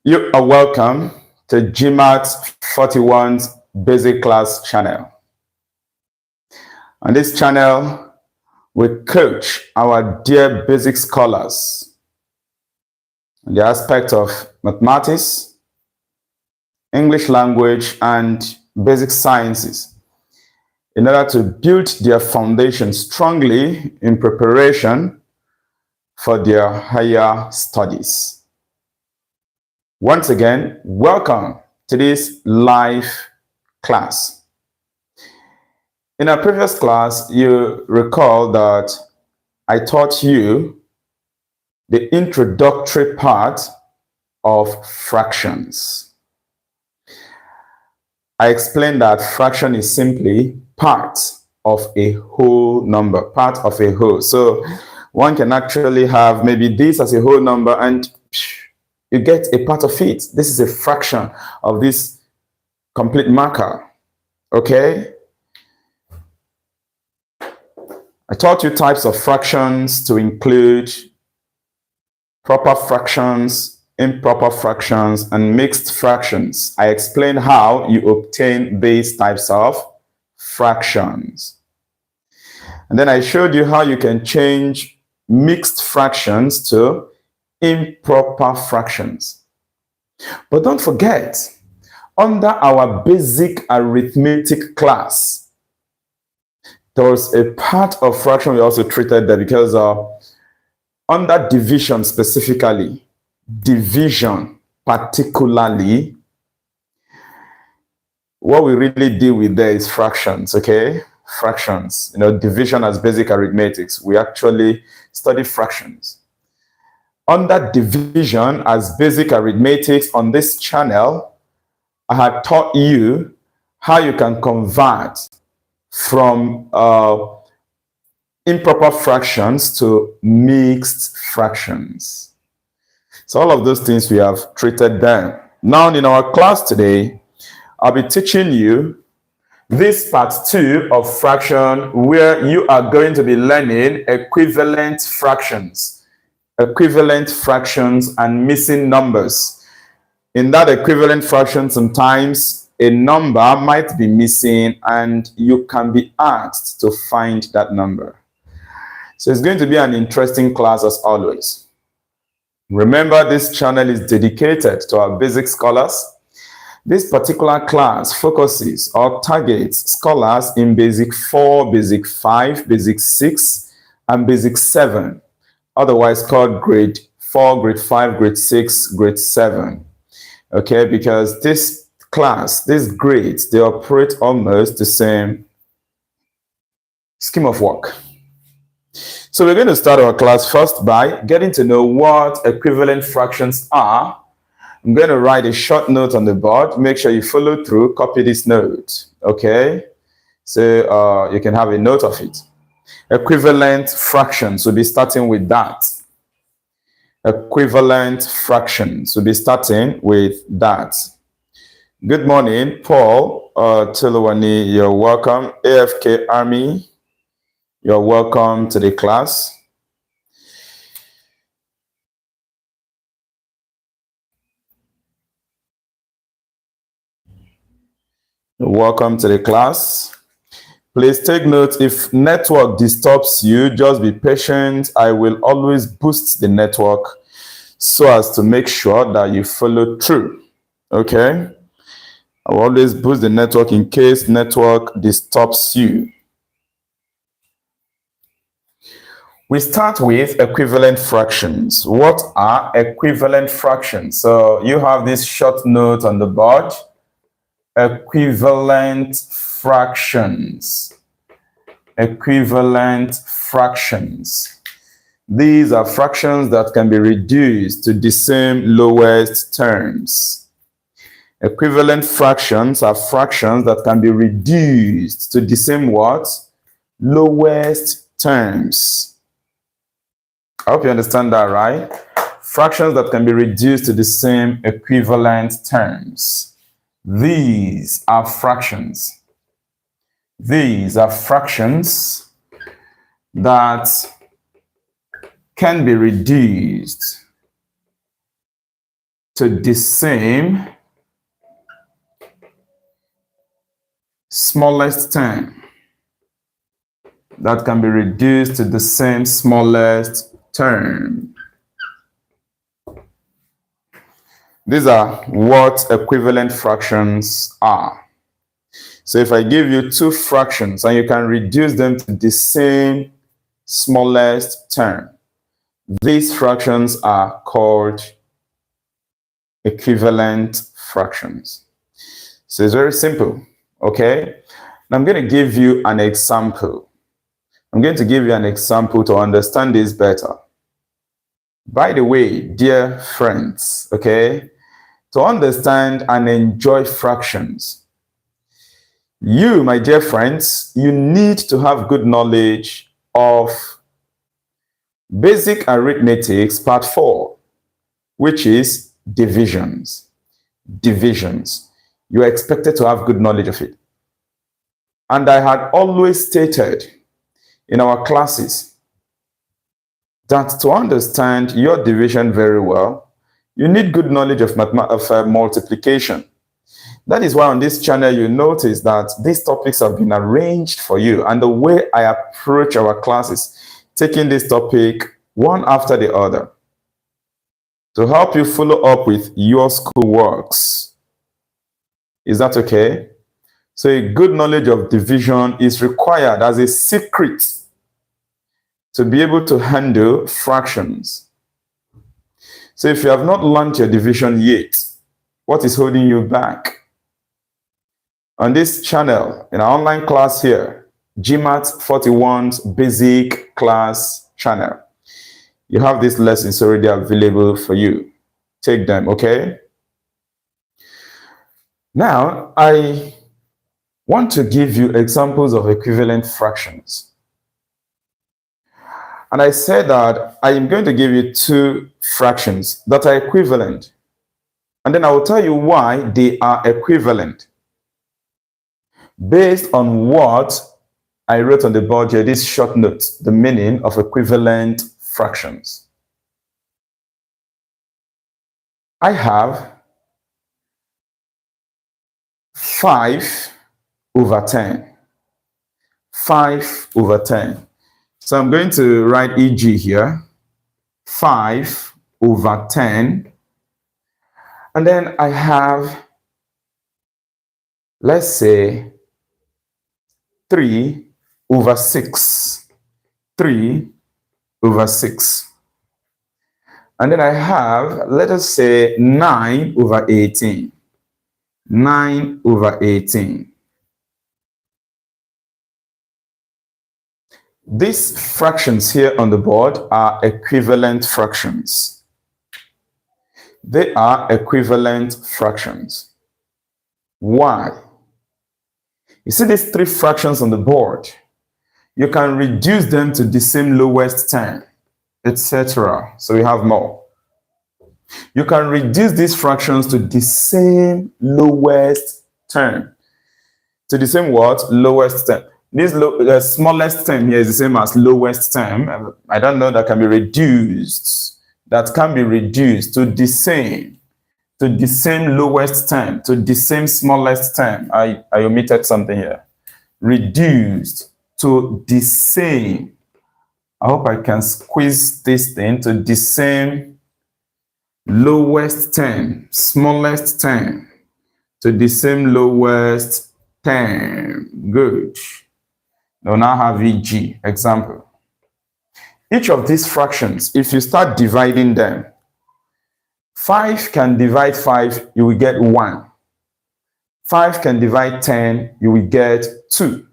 You are welcome to GMAETS41's Basic Class channel. On this channel, we coach our dear basic scholars in the aspect of mathematics, English language, and basic sciences in order to build their foundation strongly in preparation for their higher studies. Once again, welcome to this live class. In our previous class, you recall that I taught you the introductory part of fractions. I explained that fraction is simply part of a whole number, part of a whole. So one can actually have maybe this as a whole number and you get a part of it. This is a fraction of this complete marker. Okay? I taught you types of fractions to include proper fractions, improper fractions, and mixed fractions. I explained how you obtain these types of fractions. And then I showed you how you can change mixed fractions to improper fractions. But don't forget, under our basic arithmetic class, there was a part of fraction we also treated there because under division specifically, division particularly, what we really deal with there is fractions, okay? Fractions, division as basic arithmetics. We actually study fractions. Under division as basic arithmetics on this channel, I had taught you how you can convert from improper fractions to mixed fractions. So all of those things we have treated there. Now in our class today, I'll be teaching you this part 2 of fraction where you are going to be learning equivalent fractions and missing numbers. In that equivalent fraction, sometimes a number might be missing and you can be asked to find that number. So it's going to be an interesting class as always. Remember, this channel is dedicated to our basic scholars. This particular class focuses or targets scholars in Basic 4, Basic 5, Basic 6, and Basic 7, otherwise called Grade 4, Grade 5, Grade 6, Grade 7. Okay, because this class, these grades, they operate almost the same scheme of work. So we're going to start our class first by getting to know what equivalent fractions are. I'm going to write a short note on the board. Make sure you follow through, copy this note, okay? So you can have a note of it. Equivalent fractions, we'll be starting with that. Equivalent fractions, we'll be starting with that. Good morning, Paul Tilawani, you're welcome. AFK Army, you're welcome to the class. Welcome to the class. Please take note, if network disturbs you, just be patient. I will always boost the network so as to make sure that you follow through. Okay? I will always boost the network in case network disturbs you. We start with equivalent fractions. What are equivalent fractions? So you have this short note on the board. Equivalent fractions. Equivalent fractions. These are fractions that can be reduced to the same lowest terms. Equivalent fractions are fractions that can be reduced to the same what? Lowest terms. I hope you understand that, right? Fractions that can be reduced to the same equivalent terms. These are fractions. These are fractions that can be reduced to the same smallest term. That can be reduced to the same smallest term. These are what equivalent fractions are. So if I give you two fractions and you can reduce them to the same smallest term, these fractions are called equivalent fractions. So it's very simple, okay? Now I'm going to give you an example. I'm going to give you an example to understand this better. By the way, dear friends, okay, to understand and enjoy fractions, you, my dear friends, you need to have good knowledge of Basic Arithmetics Part 4, which is divisions. Divisions. You are expected to have good knowledge of it. And I had always stated in our classes that to understand your division very well, you need good knowledge of multiplication. That is why on this channel you notice that these topics have been arranged for you, and the way I approach our classes, taking this topic one after the other to help you follow up with your school works. Is that okay? So a good knowledge of division is required as a secret to be able to handle fractions. So if you have not learned your division yet, what is holding you back? On this channel, in our online class here, GMAETS41's basic class channel, you have these lessons already available for you. Take them, okay? Now, I want to give you examples of equivalent fractions. And I said that I am going to give you two fractions that are equivalent. And then I will tell you why they are equivalent, based on what I wrote on the board here, this short note, the meaning of equivalent fractions. I have 5/10. 5/10. So I'm going to write e.g. here, 5/10. And then I have let's say 3 over 6. 3 over 6. And then I have, let us say, 9 over 18. 9 over 18. These fractions here on the board are equivalent fractions. They are equivalent fractions. Why? You see these three fractions on the board? You can reduce them to the same lowest term, etc. So we have more. You can reduce these fractions to the same lowest term. To the same what? Lowest term. This smallest term here is the same as lowest term. I don't know, that can be reduced. That can be reduced to the same lowest term, to the same smallest term. I omitted something here. Reduced to the same. I hope I can squeeze this thing to the same lowest term, smallest term, to the same lowest term. Good. Now have VG. Example. Each of these fractions, if you start dividing them, 5 can divide 5, you will get 1. 5 can divide 10, you will get 2.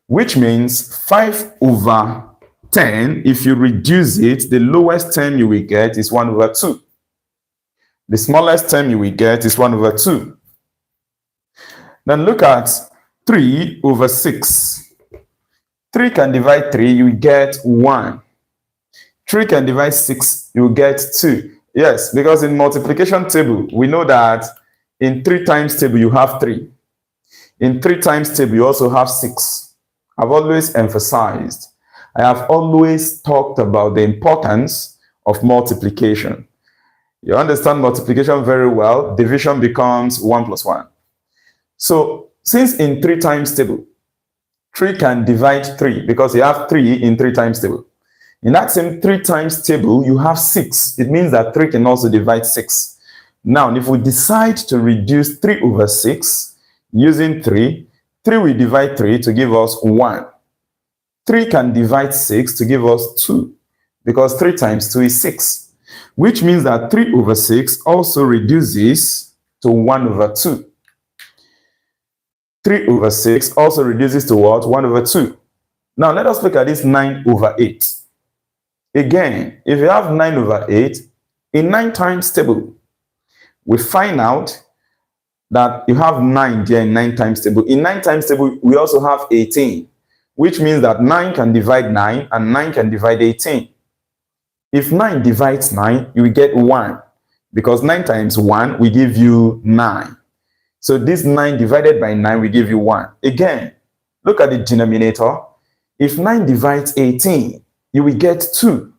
Which means 5 over 10, if you reduce it, the lowest term you will get is 1 over 2. The smallest term you will get is 1 over 2. Then look at 3 over 6. 3 can divide 3, you will get 1. 3 can divide 6, you will get 2. Yes, because in multiplication table, we know that in 3 times table, you have 3. In 3 times table, you also have 6. I've always emphasized, I have always talked about the importance of multiplication. You understand multiplication very well, division becomes 1 plus 1. So, since in 3 times table, 3 can divide 3, because you have 3 in 3 times table. In that same 3 times table, you have 6. It means that 3 can also divide 6. Now, if we decide to reduce 3 over 6 using 3, 3 will divide 3 to give us 1. 3 can divide 6 to give us 2, because 3 times 2 is 6. Which means that 3 over 6 also reduces to 1 over 2. 3 over 6 also reduces to what? 1 over 2. Now, let us look at this 9 over 8. Again, if you have 9 over 8, in 9 times table, we find out that you have 9 there in 9 times table. In 9 times table, we also have 18, which means that 9 can divide 9 and 9 can divide 18. If 9 divides 9, you will get 1, because 9 times 1 will give you 9. So this 9 divided by 9 will give you 1. Again, look at the denominator. If 9 divides 18, you will get 2,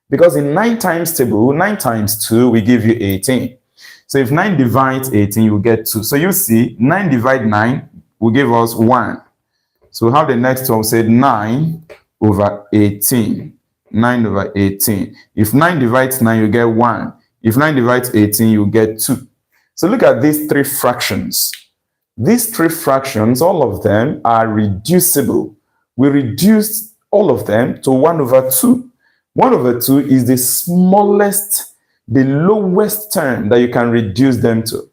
because in 9 times table, 9 times 2 will give you 18. So if 9 divides 18, you will get 2. So you see, 9 divided 9 will give us 1. So we have the next one, say 9 over 18. 9 over 18. If 9 divides 9, you get 1. If 9 divides 18, you get 2. So look at these 3 fractions. These 3 fractions, all of them are reducible. We reduced all of them to 1 over 2. 1 over 2 is the smallest, the lowest term that you can reduce them to.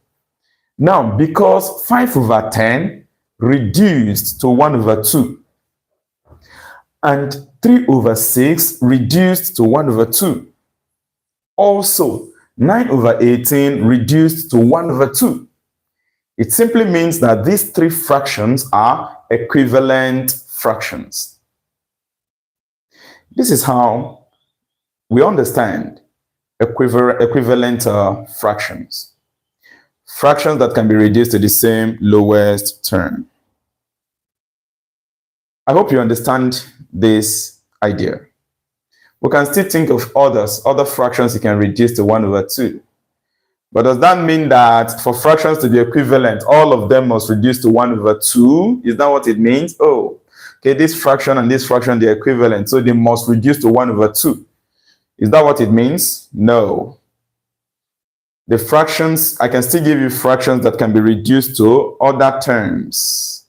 Now, because 5 over 10 reduced to 1 over 2, and 3 over 6 reduced to 1 over 2. Also, 9 over 18 reduced to 1 over 2. It simply means that these 3 fractions are equivalent fractions. This is how we understand equivalent fractions. Fractions that can be reduced to the same lowest term. I hope you understand this idea. We can still think of other fractions you can reduce to 1 over 2. But does that mean that for fractions to be equivalent, all of them must reduce to 1 over 2? Is that what it means? Oh, okay, this fraction and this fraction, they're equivalent, so they must reduce to 1 over 2. Is that what it means? No. The fractions, I can still give you fractions that can be reduced to other terms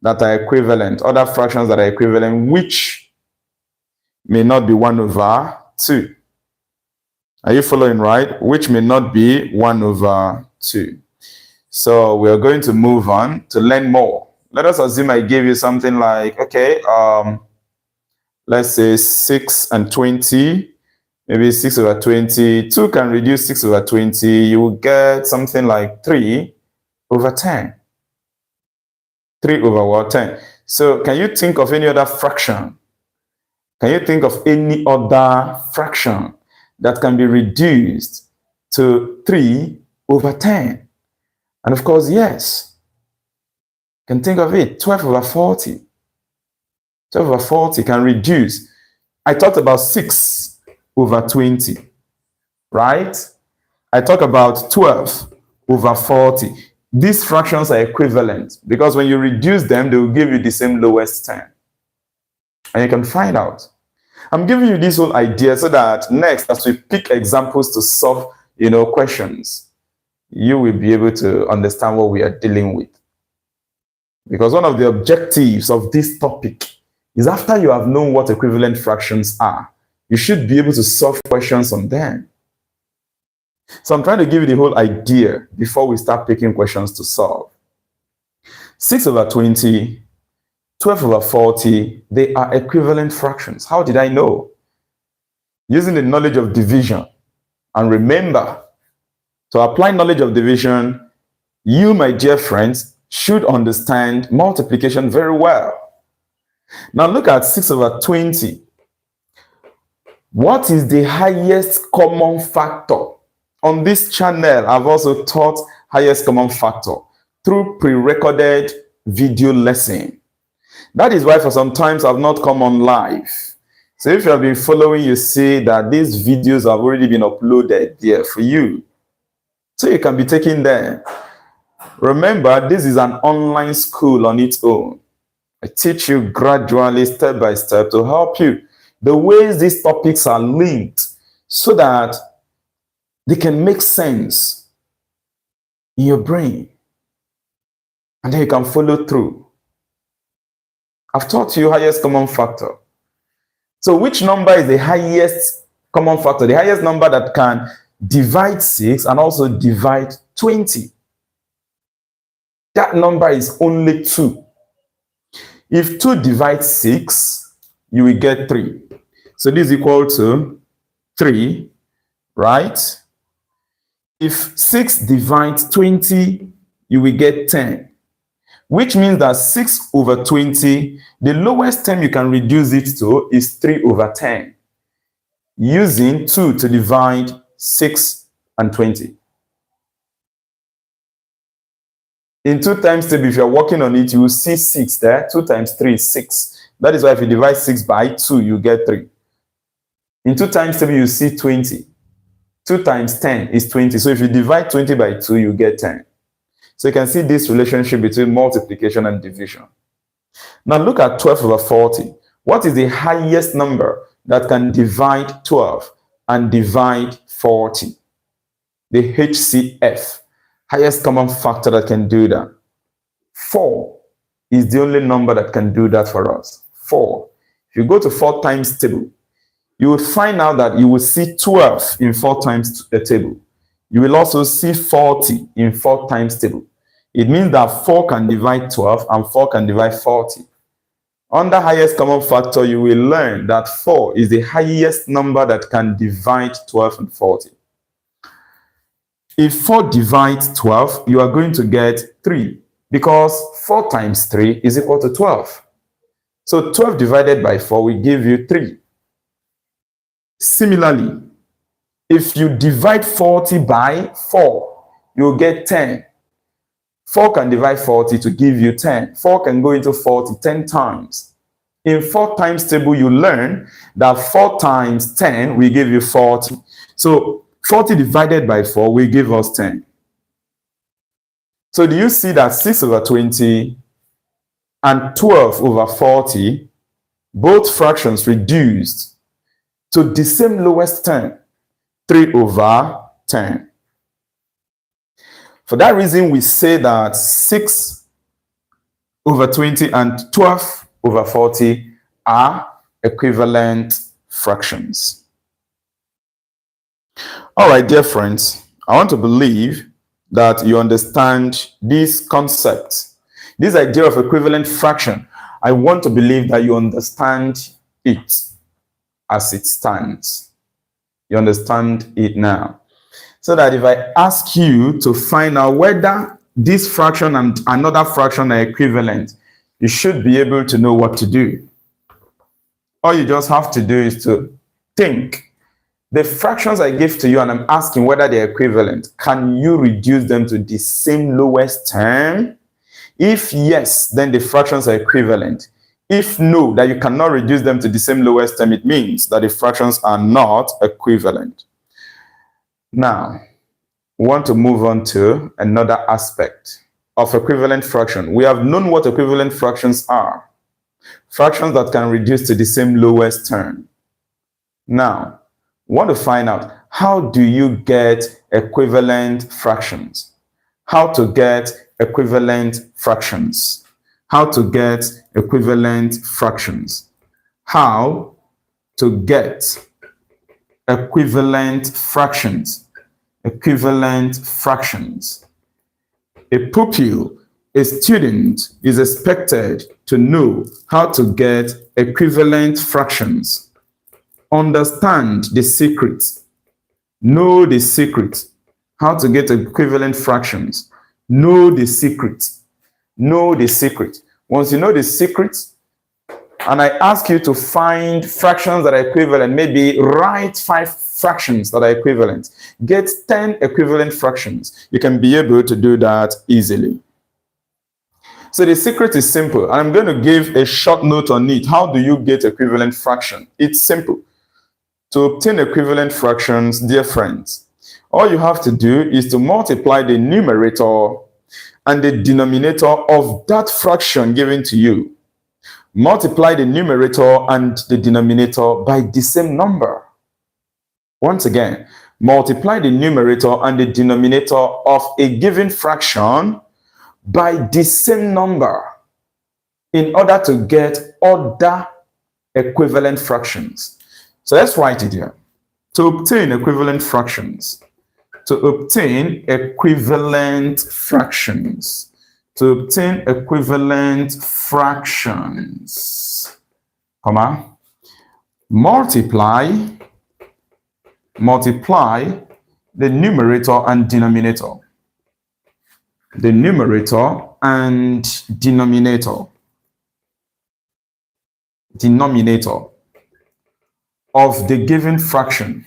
that are equivalent, other fractions that are equivalent, which may not be 1 over 2. Are you following, right? Which may not be 1 over 2. So we are going to move on to learn more. Let us assume I gave you something like, okay, let's say 6 and 20. Maybe 6 over 20. 2 can reduce 6 over 20. You will get something like 3 over 10. 3 over what? 10. So can you think of any other fraction? Can you think of any other fraction that can be reduced to 3 over 10? And of course, yes. You can think of it. 12 over 40. 12 over 40 can reduce. I talked about 6 over 20, right? I talk about 12 over 40. These fractions are equivalent because when you reduce them, they will give you the same lowest term. And you can find out. I'm giving you this whole idea so that next, as we pick examples to solve, questions, you will be able to understand what we are dealing with. Because one of the objectives of this topic is after you have known what equivalent fractions are, you should be able to solve questions on them. So I'm trying to give you the whole idea before we start picking questions to solve. 6 over 20, 12 over 40, they are equivalent fractions. How did I know? Using the knowledge of division. And remember, to apply knowledge of division, you, my dear friends, should understand multiplication very well. Now look at 6 over 20. What is the highest common factor? On this channel, I've also taught highest common factor through pre-recorded video lesson. That is why for some times I've not come on live. So if you have been following, you see that these videos have already been uploaded there for you. So you can be taking them. Remember, this is an online school on its own. I teach you gradually, step by step, to help you the ways these topics are linked so that they can make sense in your brain. And then you can follow through. I've taught you highest common factor. So which number is the highest common factor? The highest number that can divide 6 and also divide 20. That number is only 2. If 2 divides 6, you will get 3. So this is equal to 3, right? If 6 divides 20, you will get 10. Which means that 6 over 20, the lowest term you can reduce it to is 3 over 10. Using 2 to divide 6 and 20. In 2 times table, if you're working on it, you will see 6 there. 2 times 3 is 6. That is why if you divide 6 by 2, you get 3. In 2 times table, you see 20. 2 times 10 is 20. So if you divide 20 by 2, you get 10. So you can see this relationship between multiplication and division. Now look at 12 over 40. What is the highest number that can divide 12 and divide 40? The HCF, highest common factor that can do that. 4 is the only number that can do that for us. 4. If you go to 4 times table, you will find out that you will see 12 in 4 times the table. You will also see 40 in 4 times table. It means that 4 can divide 12 and 4 can divide 40. Under highest common factor, you will learn that 4 is the highest number that can divide 12 and 40. If 4 divides 12, you are going to get 3 because 4 times 3 is equal to 12. So 12 divided by 4 will give you 3. Similarly, if you divide 40 by 4, you'll get 10. 4 can divide 40 to give you 10. 4 can go into 40 10 times. In 4 times table, you learn that 4 times 10 will give you 40. So 40 divided by 4 will give us 10. So do you see that 6 over 20 and 12 over 40, both fractions reduced to the same lowest term, 3 over 10. For that reason, we say that 6 over 20 and 12 over 40 are equivalent fractions. All right, dear friends, I want to believe that you understand this concept, this idea of equivalent fraction. I want to believe that you understand it as it stands. You understand it now. So that if I ask you to find out whether this fraction and another fraction are equivalent, you should be able to know what to do. All you just have to do is to think. The fractions I give to you and I'm asking whether they're equivalent, can you reduce them to the same lowest term? If yes, then the fractions are equivalent. If no, that you cannot reduce them to the same lowest term, it means that the fractions are not equivalent. Now, we want to move on to another aspect of equivalent fraction. We have known what equivalent fractions are. Fractions that can reduce to the same lowest term. Now, we want to find out, how do you get equivalent fractions? How to get equivalent fractions? How to get equivalent fractions? How to get equivalent fractions? Equivalent fractions. A pupil, a student, is expected to know how to get equivalent fractions. Understand the secret. Know the secret. How to get equivalent fractions. Know the secret. Know the secret. Once you know the secret, and I ask you to find fractions that are equivalent, maybe write 5 fractions that are equivalent. Get 10 equivalent fractions. You can be able to do that easily. So the secret is simple. I'm going to give a short note on it. How do you get equivalent fraction? It's simple. To obtain equivalent fractions, dear friends, all you have to do is to multiply the numerator and the denominator of that fraction given to you. Multiply the numerator and the denominator by the same number. Once again, multiply the numerator and the denominator of a given fraction by the same number in order to get other equivalent fractions. So let's write it here. To obtain equivalent fractions. To obtain equivalent fractions. To obtain equivalent fractions, comma, multiply the numerator and denominator. The numerator and denominator of the given fraction.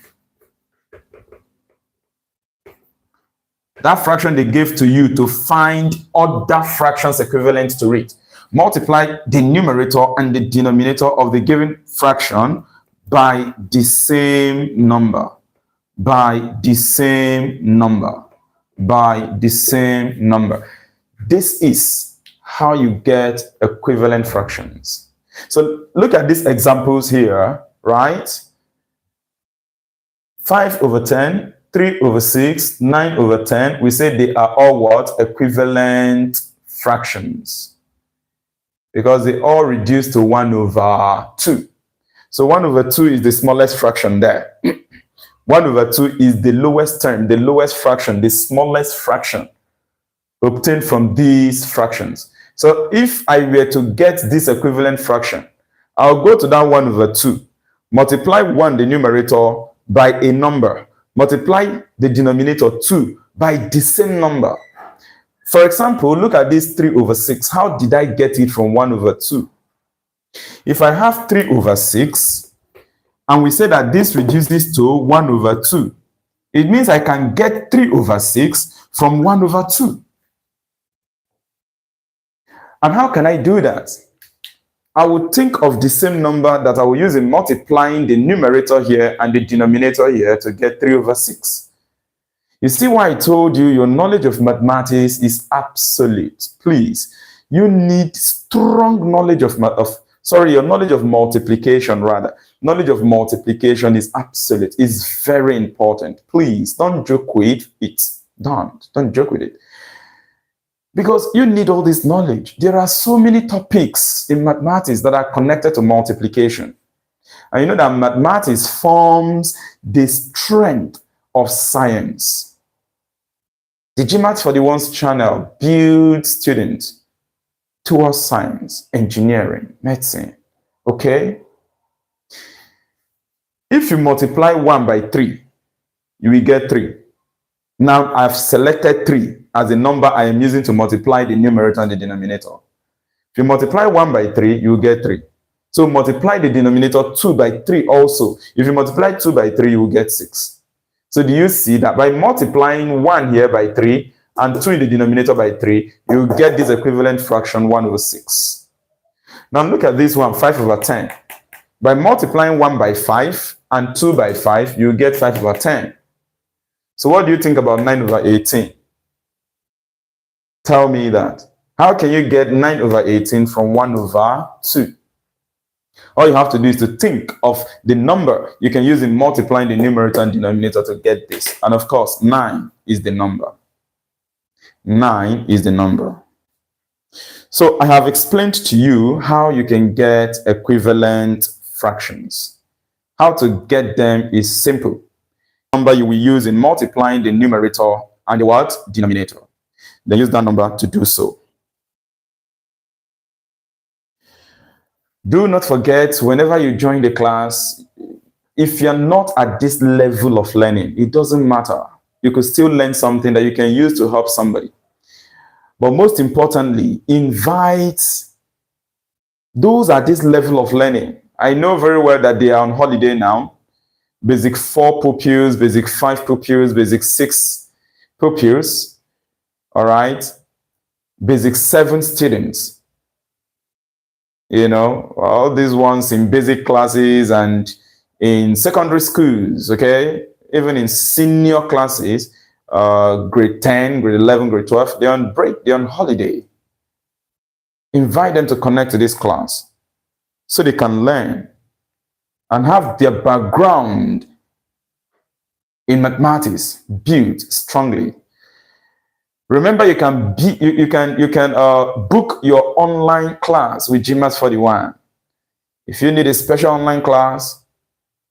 That fraction they gave to you to find other fractions equivalent to it. Multiply the numerator and the denominator of the given fraction by the same number. By the same number. By the same number. This is how you get equivalent fractions. So look at these examples here, right? 5 over 10, 3 over 6, 9 over 10, we say they are all what? Equivalent fractions. Because they all reduce to 1 over 2. So 1 over 2 is the smallest fraction there. 1 over 2 is the lowest term, the lowest fraction, the smallest fraction obtained from these fractions. So if I were to get this equivalent fraction, I'll go to that 1 over 2, multiply 1, the numerator, by a number. Multiply the denominator 2 by the same number. For example, look at this 3 over 6. How did I get it from 1 over 2? If I have 3 over 6, and we say that this reduces to 1 over 2, it means I can get 3 over 6 from 1 over 2. And how can I do that? I would think of the same number that I will use in multiplying the numerator here and the denominator here to get 3 over 6. You see why I told you your knowledge of mathematics is absolute. Please, you need strong knowledge of your knowledge of multiplication rather. Knowledge of multiplication is absolute. It's very important. Please, don't joke with it. Don't joke with it. Because you need all this knowledge. There are so many topics in mathematics that are connected to multiplication. And you know that mathematics forms the strength of science. The GMAETS41's channel builds students towards science, engineering, medicine. Okay? If you multiply 1 by 3, you will get 3. Now I've selected 3 as the number I am using to multiply the numerator and the denominator. If you multiply 1 by 3, you will get 3. So multiply the denominator 2 by 3 also. If you multiply 2 by 3, you will get 6. So do you see that by multiplying 1 here by 3 and 2 in the denominator by 3, you get this equivalent fraction 1 over 6. Now look at this one, 5 over 10. By multiplying 1 by 5 and 2 by 5, you get 5 over 10. So what do you think about 9 over 18? Tell me that. How can you get 9 over 18 from 1 over 2? All you have to do is to think of the number you can use in multiplying the numerator and denominator to get this. And of course, 9 is the number. 9 is the number. So I have explained to you how you can get equivalent fractions. How to get them is simple. The number you will use in multiplying the numerator and the what? Denominator. Then use that number to do so. Do not forget, whenever you join the class, if you're not at this level of learning, it doesn't matter. You could still learn something that you can use to help somebody. But most importantly, invite those at this level of learning. I know very well that they are on holiday now. Basic 4 pupils, basic 5 pupils, basic 6 pupils. All right. Basic 7 students. You know, all these ones in basic classes and in secondary schools, okay? Even in senior classes, grade 10, grade 11, grade 12, they're on break, they're on holiday. Invite them to connect to this class so they can learn and have their background in mathematics built strongly. Remember, you can book your online class with GMAETS41. If you need a special online class,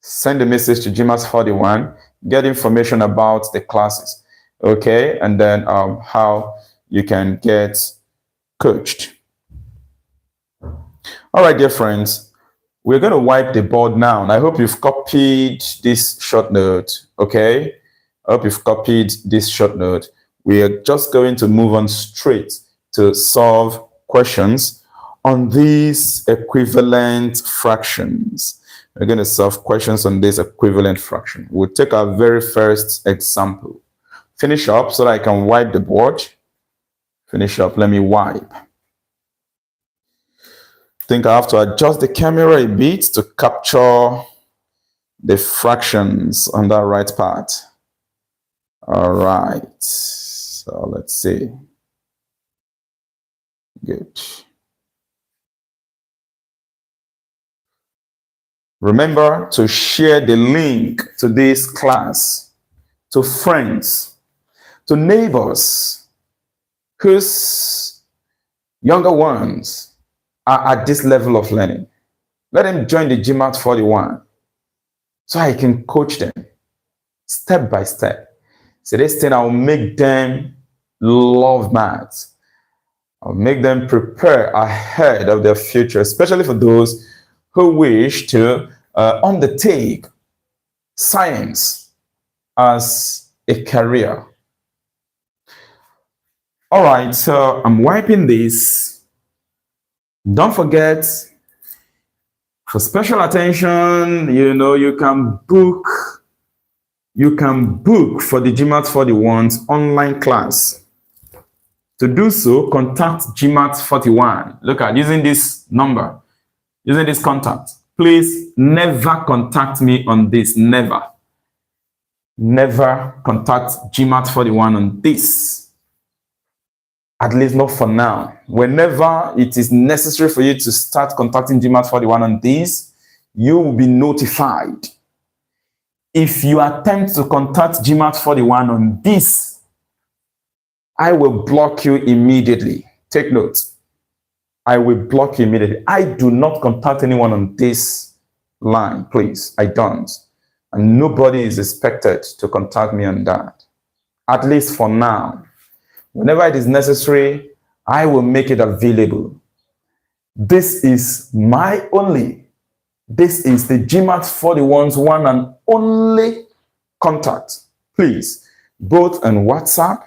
send a message to GMAETS41, get information about the classes, okay, and then how you can get coached. All right, dear friends, we're going to wipe the board now, and I hope you've copied this short note, okay? I hope you've copied this short note. We are just going to move on straight to solve questions on these equivalent fractions. We're going to solve questions on this equivalent fraction. We'll take our very first example. Finish up so that I can wipe the board. Finish up. Let me wipe. I think I have to adjust the camera a bit to capture the fractions on that right part. All right. So let's see. Good. Remember to share the link to this class to friends, to neighbors whose younger ones are at this level of learning. Let them join the GMAETS41 so I can coach them step by step. So this thing, I'll make them love maths. I'll make them prepare ahead of their future, especially for those who wish to undertake science as a career. All right, so I'm wiping this. Don't forget, for special attention, you know, you can book for the GMAETS41's online class. To do so, contact GMAETS41. Look at using this number, using this contact. Please never contact me on this. Never. Never contact GMAETS41 on this. At least not for now. Whenever it is necessary for you to start contacting GMAETS41 on this, you will be notified. If you attempt to contact GMAETS41 on this, I will block you immediately. Take note. I will block you immediately. I do not contact anyone on this line, please. I don't. And nobody is expected to contact me on that. At least for now. Whenever it is necessary, I will make it available. This is my only. This is the GMAETS41's one and only contact. Please, both on WhatsApp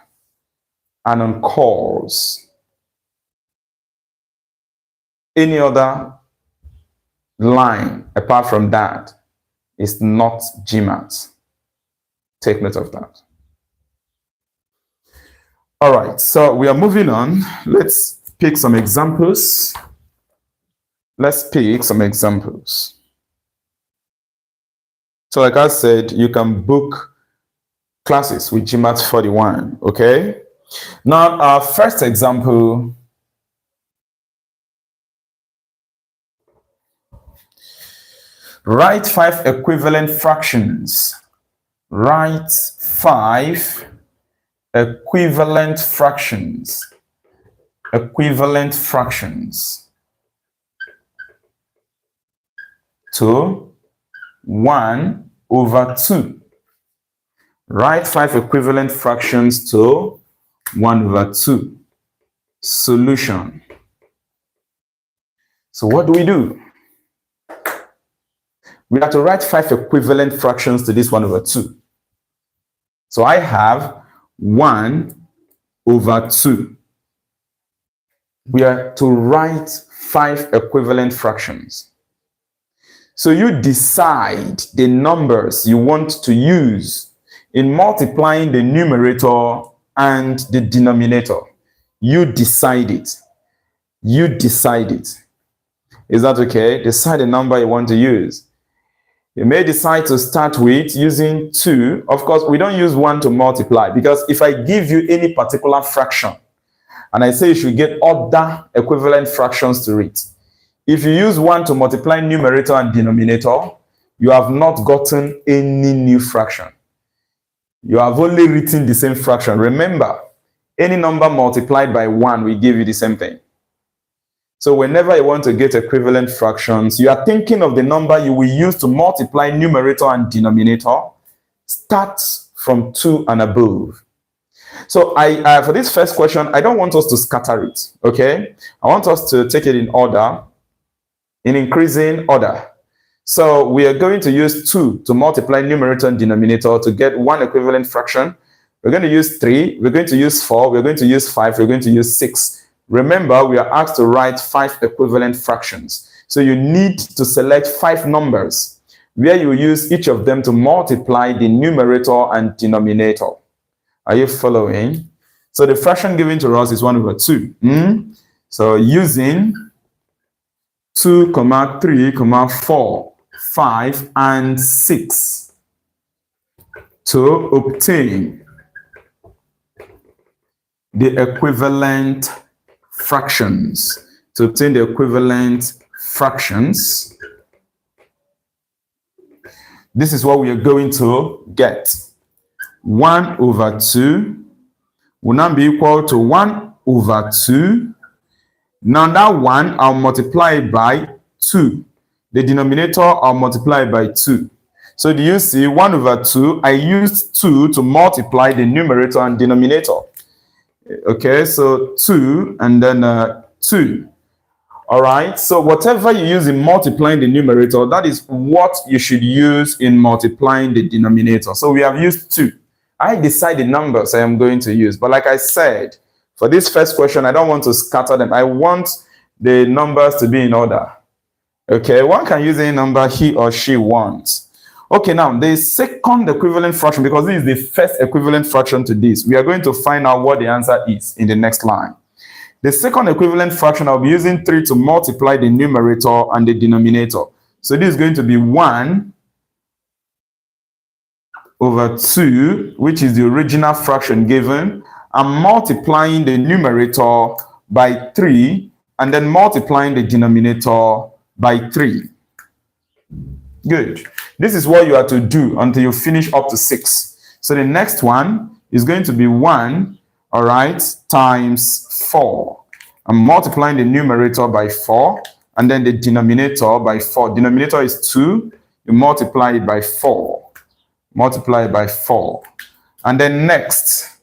and on calls. Any other line apart from that is not GMAETS. Take note of that. All right, so we are moving on. Let's pick some examples. So like I said, you can book classes with GMAETS41, okay? Now, our first example, write 5 equivalent fractions. Write 5 equivalent fractions. To 1/2. Write 5 equivalent fractions to 1/2. Solution. So what do? We have to write 5 equivalent fractions to this 1/2. So I have 1/2. We are to write 5 equivalent fractions. So you decide the numbers you want to use in multiplying the numerator and the denominator. You decide it. Is that okay? Decide the number you want to use. You may decide to start with using 2. Of course, we don't use 1 to multiply, because if I give you any particular fraction and I say you should get other equivalent fractions to it, if you use 1 to multiply numerator and denominator, you have not gotten any new fraction. You have only written the same fraction. Remember, any number multiplied by 1 will give you the same thing. So whenever you want to get equivalent fractions, you are thinking of the number you will use to multiply numerator and denominator. Start from 2 and above. So for this first question, I don't want us to scatter it, okay? I want us to take it in order, in increasing order. So we are going to use 2 to multiply numerator and denominator to get 1 equivalent fraction. We're going to use 3, we're going to use 4, we're going to use 5, we're going to use 6. Remember, we are asked to write 5 equivalent fractions. So you need to select 5 numbers where you use each of them to multiply the numerator and denominator. Are you following? So the fraction given to us is 1/2. So using 2, 3, 4, 5, and 6 to obtain the equivalent fractions. This is what we are going to get. 1/2 will now be equal to 1/2. Now that 1, I'll multiply by 2. The denominator, I'll multiply by 2. So do you see 1/2? I used 2 to multiply the numerator and denominator. Okay, so 2 and then 2. All right, so whatever you use in multiplying the numerator, that is what you should use in multiplying the denominator. So we have used 2. I decide the numbers I am going to use. But like I said, for this first question, I don't want to scatter them. I want the numbers to be in order. Okay, one can use any number he or she wants. Okay, now the second equivalent fraction, because this is the first equivalent fraction to this, we are going to find out what the answer is in the next line. The second equivalent fraction, I'll be using 3 to multiply the numerator and the denominator. So this is going to be 1/2, which is the original fraction given. I'm multiplying the numerator by 3 and then multiplying the denominator by 3. Good. This is what you have to do until you finish up to 6. So the next one is going to be 1 all right, times 4. I'm multiplying the numerator by 4 and then the denominator by 4. Denominator is 2. You multiply it by 4. Multiply it by 4. And then next,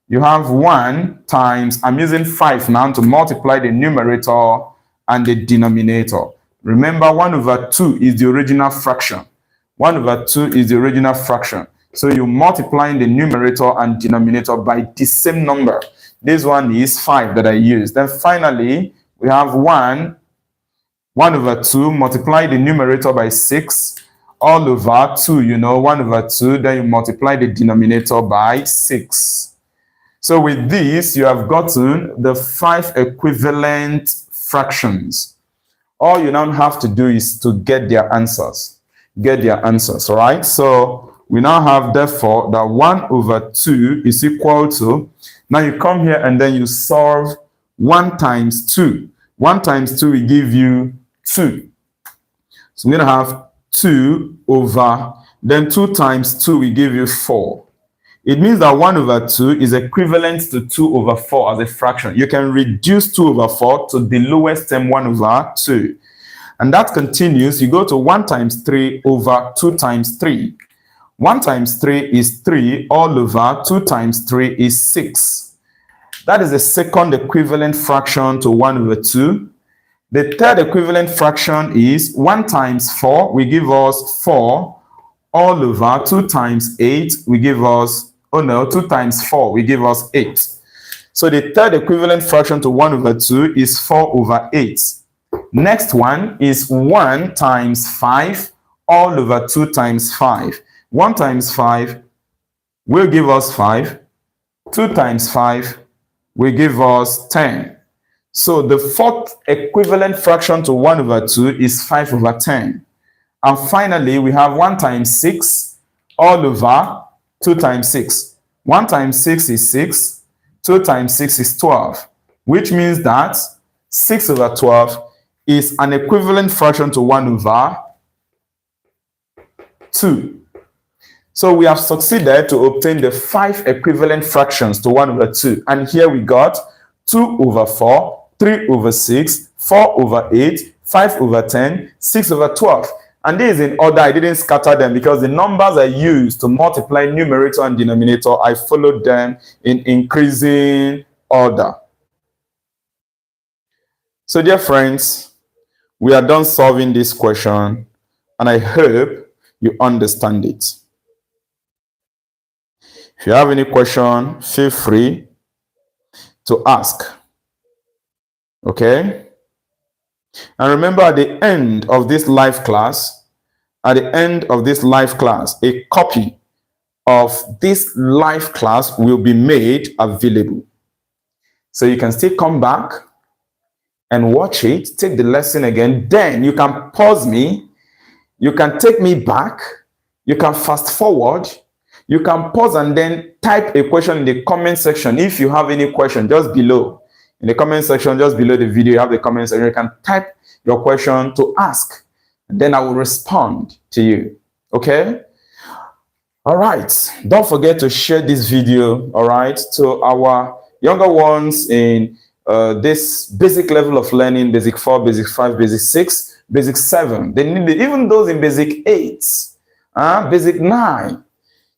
you have 1 times, I'm using 5 now to multiply the numerator and the denominator. Remember, 1 over 2 is the original fraction. 1 over 2 is the original fraction. So you're multiplying the numerator and denominator by the same number. This one is 5 that I used. Then finally, we have 1 over 2, multiply the numerator by 6, all over 2, 1 over 2, then you multiply the denominator by 6. So with this, you have gotten the 5 equivalent fractions. All you now have to do is to get their answers. All right? So we now have, therefore, that 1 over 2 is equal to, now you come here and then you solve 1 times 2. 1 times 2 will give you 2. So we're going to have 2 over, then 2 times 2 will give you 4. It means that 1 over 2 is equivalent to 2 over 4 as a fraction. You can reduce 2 over 4 to the lowest term, 1 over 2. And that continues. You go to 1 times 3 over 2 times 3. 1 times 3 is 3, all over 2 times 3 is 6. That is the second equivalent fraction to 1 over 2. The third equivalent fraction is 1 times 4 will give us 4, all over 2 times 8 will give us, 2 times 4 will give us 8. So the third equivalent fraction to 1 over 2 is 4 over 8. Next one is 1 times 5, all over 2 times 5. 1 times 5 will give us 5. 2 times 5 will give us 10. So the fourth equivalent fraction to 1 over 2 is 5 over 10. And finally, we have 1 times 6 all over 2 times 6. 1 times 6 is 6. 2 times 6 is 12, which means that 6 over 12 is an equivalent fraction to 1 over 2. So we have succeeded to obtain the 5 equivalent fractions to 1 over 2. And here we got 2 over 4, 3 over 6, 4 over 8, 5 over 10, 6 over 12. And this is in order. I didn't scatter them because the numbers I used to multiply numerator and denominator, I followed them in increasing order. So dear friends, we are done solving this question, and I hope you understand it. If you have any question, feel free to ask. Okay? And remember, at the end of this live class, a copy of this live class will be made available. So you can still come back and watch it, take the lesson again. Then you can pause me, you can take me back, you can fast forward, you can pause and then type a question in the comment section. If you have any question, just below. In the comment section, just below the video, you have the comment section. You can type your question to ask. And then I will respond to you. Okay? All right. Don't forget to share this video, all right, to our younger ones in this basic level of learning, basic 4, basic 5, basic 6, basic 7. They need it, even those in basic 8, basic 9.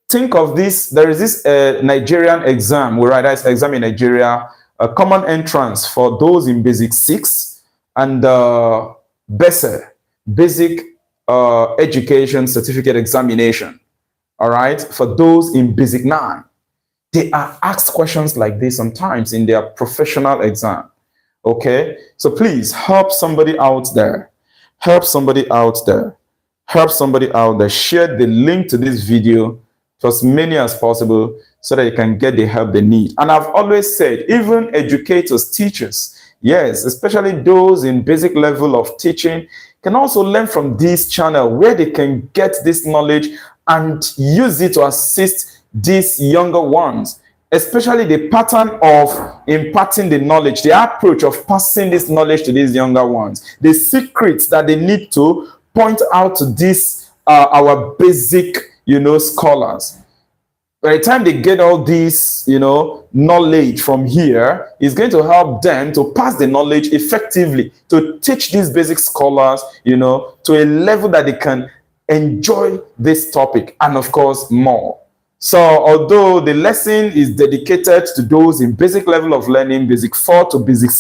Think of this. There is this Nigerian exam. We write that exam in Nigeria, a common entrance for those in basic 6 and BESE, basic education certificate examination. All right, for those in basic 9, they are asked questions like this sometimes in their professional exam. Okay, so please help somebody out there. Help somebody out there. Help somebody out there. Share the link to this video to as many as possible so that you can get the help they need. And I've always said, even educators, teachers, yes, especially those in basic level of teaching, can also learn from this channel where they can get this knowledge and use it to assist these younger ones, especially the pattern of imparting the knowledge, the approach of passing this knowledge to these younger ones, the secrets that they need to point out to these our basic scholars. by the time they get all this, knowledge from here, it's going to help them to pass the knowledge effectively, to teach these basic scholars, to a level that they can enjoy this topic and, of course, more. So although the lesson is dedicated to those in basic level of learning, basic 4 to basic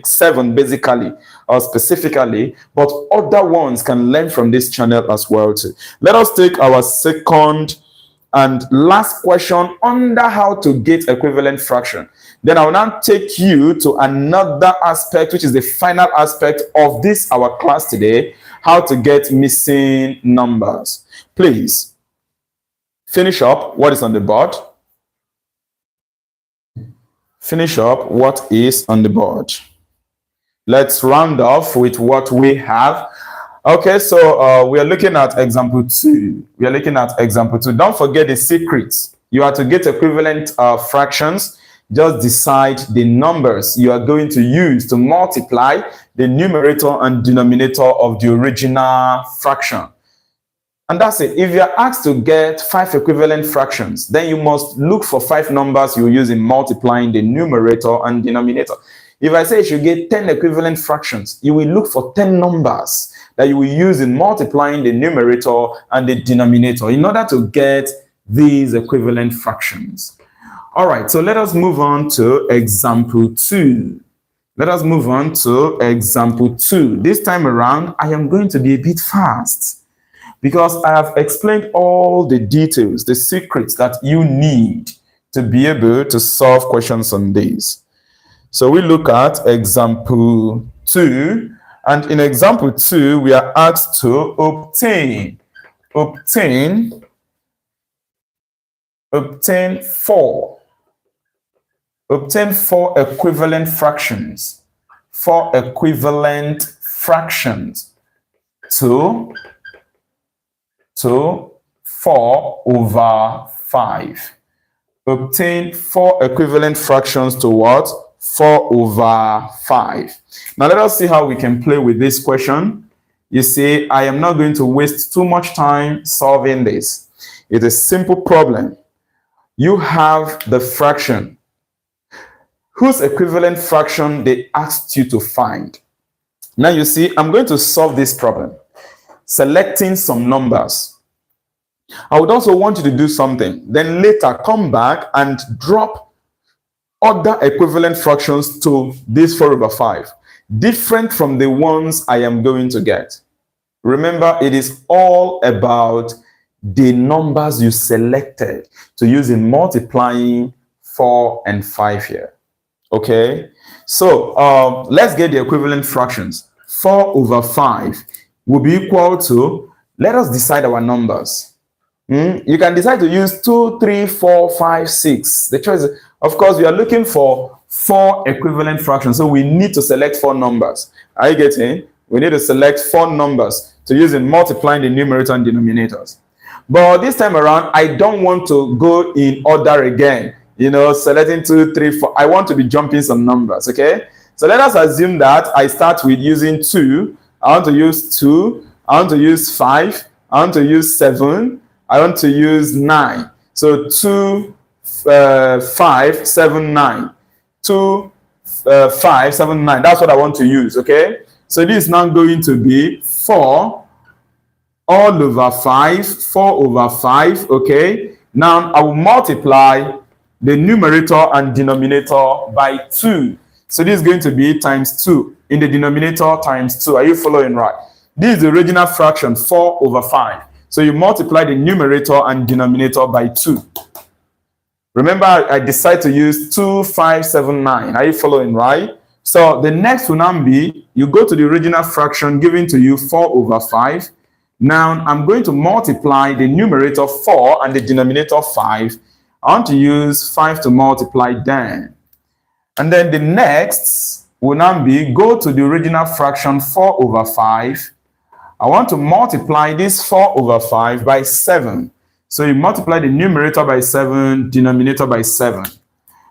7, basically, or specifically, but other ones can learn from this channel as well too. Let us take our second and last question under how to get equivalent fraction. Then I will now take you to another aspect, which is the final aspect of this, our class today, how to get missing numbers. Please finish up what is on the board. Finish up what is on the board. Let's round off with what we have. Okay, so we are looking at example 2. We are looking at example 2. Don't forget the secrets. You are to get equivalent fractions. Just decide the numbers you are going to use to multiply the numerator and denominator of the original fraction. And that's it. If you are asked to get 5 equivalent fractions, then you must look for 5 numbers you will use in multiplying the numerator and denominator. If I say you should get 10 equivalent fractions, you will look for 10 numbers that you will use in multiplying the numerator and the denominator in order to get these equivalent fractions. All right, so let us move on to example 2. Let us move on to example 2. This time around, I am going to be a bit fast, because I have explained all the details, the secrets that you need to be able to solve questions on this. So we look at example 2, and in example 2, we are asked to obtain 4 equivalent fractions. 4 equivalent fractions to 4 over 5. Obtain 4 equivalent fractions to what? 4 over 5. Now let us see how we can play with this question. You see, I am not going to waste too much time solving this. It's a simple problem. You have the fraction whose equivalent fraction they asked you to find. Now you see, I'm going to solve this problem, selecting some numbers. I would also want you to do something. Then later come back and drop other equivalent fractions to this 4 over 5, different from the ones I am going to get. Remember, it is all about the numbers you selected to use in multiplying 4 and 5 here. Okay, so let's get the equivalent fractions. 4 over 5 will be equal to, let us decide our numbers. You can decide to use 2, 3, 4, 5, 6. The choice, of course, we are looking for 4 equivalent fractions, so we need to select 4 numbers. Are you getting? We need to select 4 numbers to use in multiplying the numerator and denominators. But this time around, I don't want to go in order again. Selecting 2, 3, 4. I want to be jumping some numbers, okay? So let us assume that I start with using 2. I want to use 2. I want to use 5. I want to use 7. I want to use 9. So 2, 5, 7, 9. 2, 5, 7, 9. That's what I want to use, okay? So this is now going to be 4 all over 5. 4 over 5, okay? Now I will multiply the numerator and denominator by 2. So this is going to be times 2. In the denominator times 2. Are you following right? This is the original fraction, 4 over 5. So you multiply the numerator and denominator by 2. Remember, I decide to use 2, 5, 7, 9. Are you following right? So the next will now be, you go to the original fraction given to you, 4 over 5. Now I'm going to multiply the numerator 4 and the denominator 5. I want to use 5 to multiply them. And then the next will now be, go to the original fraction 4 over 5. I want to multiply this 4 over 5 by 7. So you multiply the numerator by 7, denominator by 7.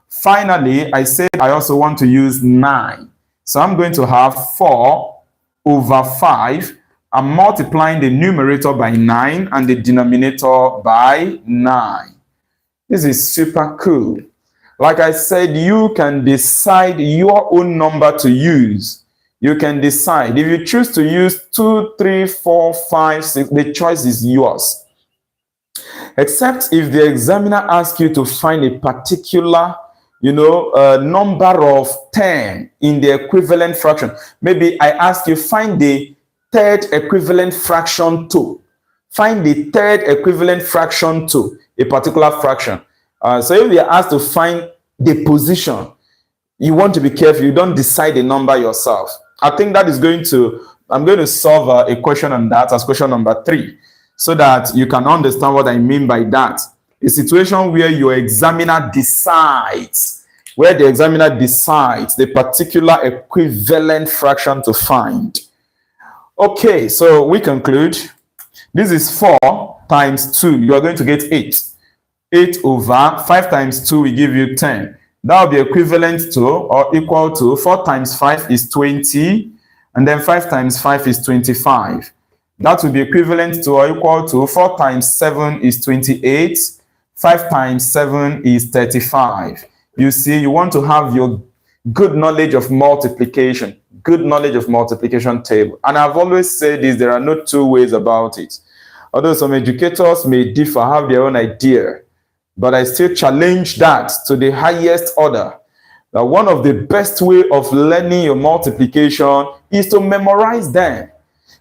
Finally, I said I also want to use 9. So I'm going to have 4 over 5. I'm multiplying the numerator by 9 and the denominator by 9. This is super cool. Like I said, you can decide your own number to use. You can decide. If you choose to use 2, 3, 4, 5, 6, the choice is yours. Except if the examiner asks you to find a particular, number of 10 in the equivalent fraction. Maybe I ask you, find the third equivalent fraction to. Find the third equivalent fraction to a particular fraction. So if you're asked to find the position, you want to be careful. You don't decide the number yourself. I think that is I'm going to solve a question on that as question number 3, so that you can understand what I mean by that. A situation where your examiner decides, the particular equivalent fraction to find. Okay, so we conclude. This is 4 times 2. You are going to get 8. 8 over 5 times 2 will give you 10. That will be equivalent to or equal to 4 times 5 is 20. And then 5 times 5 is 25. That will be equivalent to or equal to 4 times 7 is 28. 5 times 7 is 35. You see, you want to have your good knowledge of multiplication, good knowledge of multiplication table. And I've always said this, there are no two ways about it. Although some educators may differ, have their own idea, but I still challenge that to the highest order. That one of the best way of learning your multiplication is to memorize them.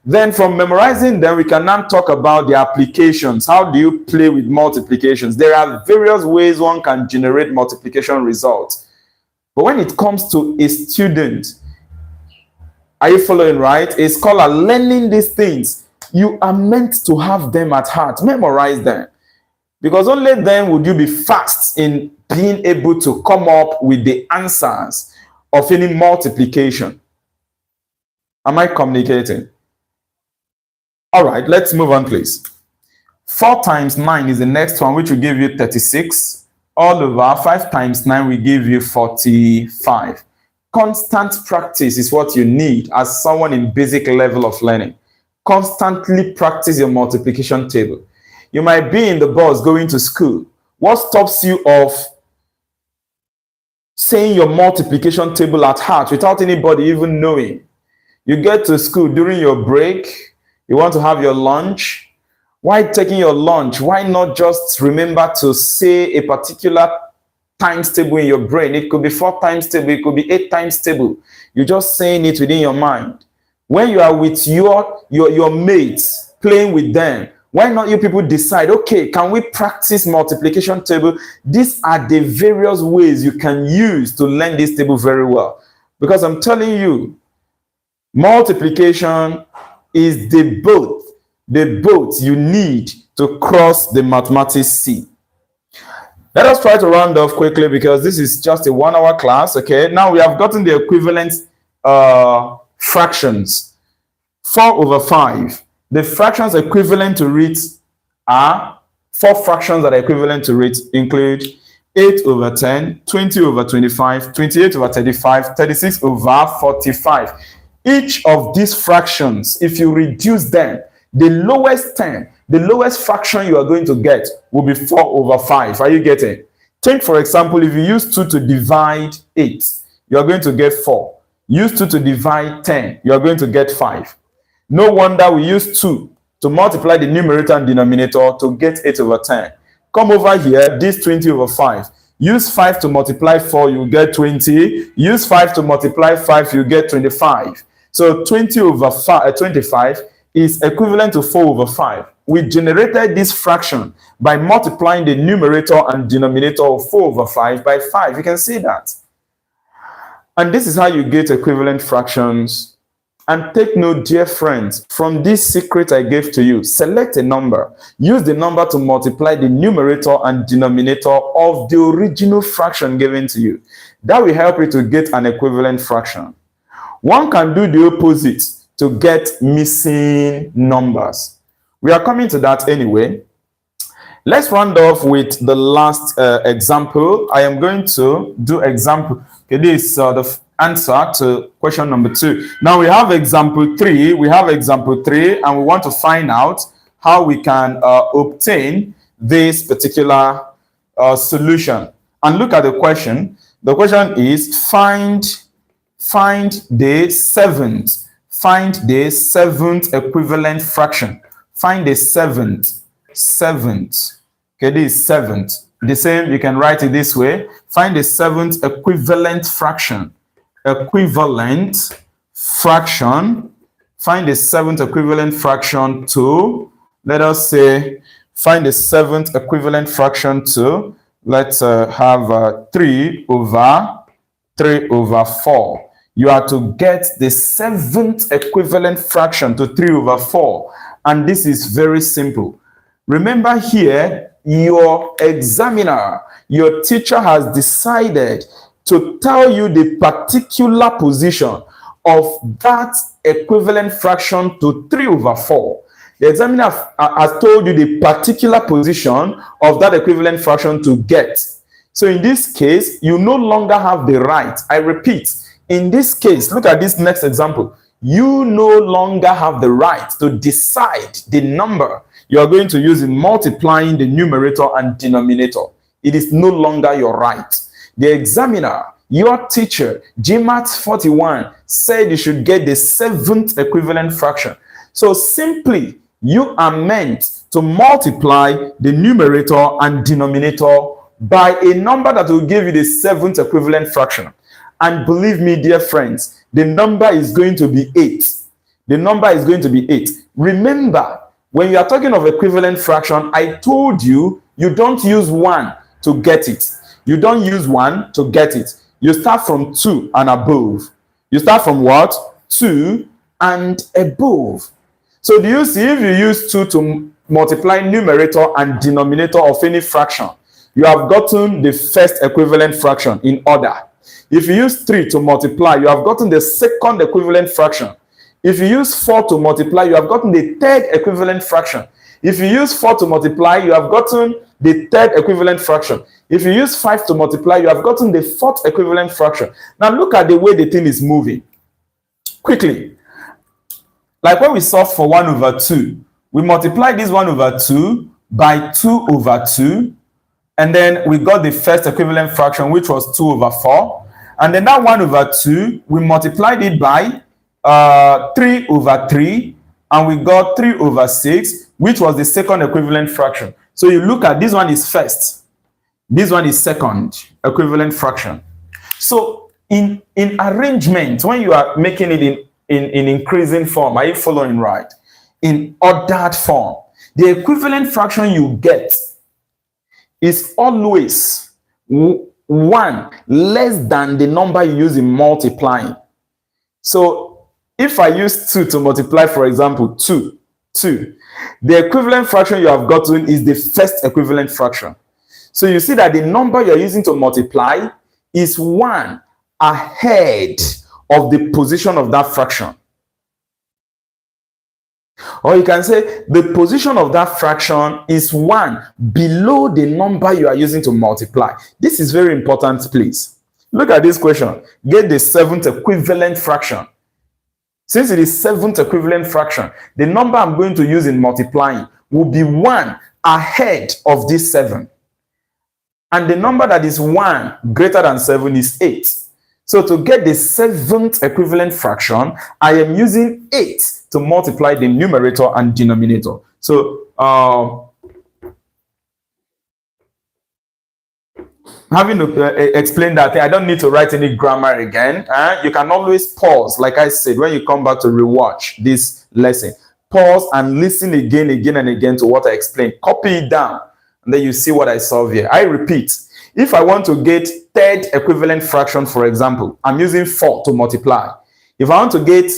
Then from memorizing them, we can now talk about the applications. How do you play with multiplications? There are various ways one can generate multiplication results. But when it comes to a student, are you following, right? A scholar learning these things, you are meant to have them at heart. Memorize them. Because only then would you be fast in being able to come up with the answers of any multiplication. Am I communicating? All right, let's move on, please. 4 times 9 is the next one, which will give you 36. All over 5 times 9 will give you 45. Constant practice is what you need as someone in basic level of learning. Constantly practice your multiplication table. You might be in the bus going to school. What stops you of saying your multiplication table at heart without anybody even knowing? You get to school during your break. You want to have your lunch. Why taking your lunch? Why not just remember to say a particular times table in your brain? It could be 4 times table. It could be 8 times table. You're just saying it within your mind. When you are with your mates, playing with them, why not you people decide, okay, can we practice multiplication table? These are the various ways you can use to learn this table very well. Because I'm telling you, multiplication is the boat you need to cross the mathematics sea. Let us try to round off quickly because this is just a 1-hour class. Okay, now we have gotten the equivalent fractions. 4 over 5. The fractions equivalent to it are 4 fractions that are equivalent to it include 8 over 10, 20 over 25, 28 over 35, 36 over 45. Each of these fractions, if you reduce them, the lowest fraction you are going to get will be 4 over 5. Are you getting? Take, for example, if you use 2 to divide 8, you are going to get 4. Use 2 to divide 10, you are going to get 5. No wonder we use 2 to multiply the numerator and denominator to get 8 over 10. Come over here, this 20 over 5. Use 5 to multiply 4, you get 20. Use 5 to multiply 5, you get 25. So 20 over 25 is equivalent to 4 over 5. We generated this fraction by multiplying the numerator and denominator of 4 over 5 by 5. You can see that. And this is how you get equivalent fractions. And take note, dear friends, from this secret I gave to you, select a number. Use the number to multiply the numerator and denominator of the original fraction given to you. That will help you to get an equivalent fraction. One can do the opposite to get missing numbers. We are coming to that anyway. Let's round off with the last example. I am going to do example. Okay, this is the answer to question number 2. Now we have example 3. And we want to find out how we can obtain this particular solution. And look at the question. The question is find the seventh equivalent fraction. Find the seventh. Okay, this is seventh. The same, you can write it this way. Find the seventh equivalent fraction. Find the seventh equivalent fraction to, let us say, find the seventh equivalent fraction to, let's have 3 over 4. You are to get the seventh equivalent fraction to 3 over 4. And this is very simple. Remember here, your examiner, your teacher has decided to tell you the particular position of that equivalent fraction to 3 over 4. The examiner has told you the particular position of that equivalent fraction to get. So in this case, you no longer have the right. I repeat, in this case, look at this next example. You no longer have the right to decide the number you are going to use in multiplying the numerator and denominator. It is no longer your right. The examiner, your teacher, GMAETS41, said you should get the seventh equivalent fraction. So simply, you are meant to multiply the numerator and denominator by a number that will give you the seventh equivalent fraction. And believe me, dear friends, the number is going to be 8. The number is going to be 8. Remember, when you are talking of equivalent fraction, I told you, you don't use 1 to get it. You don't use 1 to get it. You start from 2 and above. You start from what? 2 and above. So do you see, if you use 2 to multiply numerator and denominator of any fraction, you have gotten the first equivalent fraction in order. If you use 3 to multiply, you have gotten the second equivalent fraction. If you use 4 to multiply, you have gotten the third equivalent fraction. If you use 4 to multiply, you have gotten the third equivalent fraction. If you use 5 to multiply, you have gotten the fourth equivalent fraction. Now look at the way the thing is moving. Quickly. Like when we solved for 1 over 2, we multiplied this 1 over 2 by 2 over 2. And then we got the first equivalent fraction, which was 2 over 4. And then that 1 over 2, we multiplied it by 3 over 3, and we got 3 over 6, which was the second equivalent fraction. So you look at this one is first, this one is second equivalent fraction. So in arrangement, when you are making it in increasing form, are you following right? In ordered form, the equivalent fraction you get is always 1 less than the number you use in multiplying. So if I use 2 to multiply, for example, 2, the equivalent fraction you have gotten is the first equivalent fraction. So you see that the number you're using to multiply is 1 ahead of the position of that fraction. Or you can say the position of that fraction is 1 below the number you are using to multiply. This is very important, please. Look at this question. Get the seventh equivalent fraction. Since it is seventh equivalent fraction, the number I'm going to use in multiplying will be 1 ahead of this 7. And the number that is 1 greater than 7 is 8. So to get the seventh equivalent fraction, I am using 8 to multiply the numerator and denominator. So having explained that, I don't need to write any grammar again. You can always pause, like I said, when you come back to rewatch this lesson. Pause and listen again and again to what I explained. Copy it down, and then you see what I solve here. I repeat, if I want to get third equivalent fraction, for example, I'm using 4 to multiply. If I want to get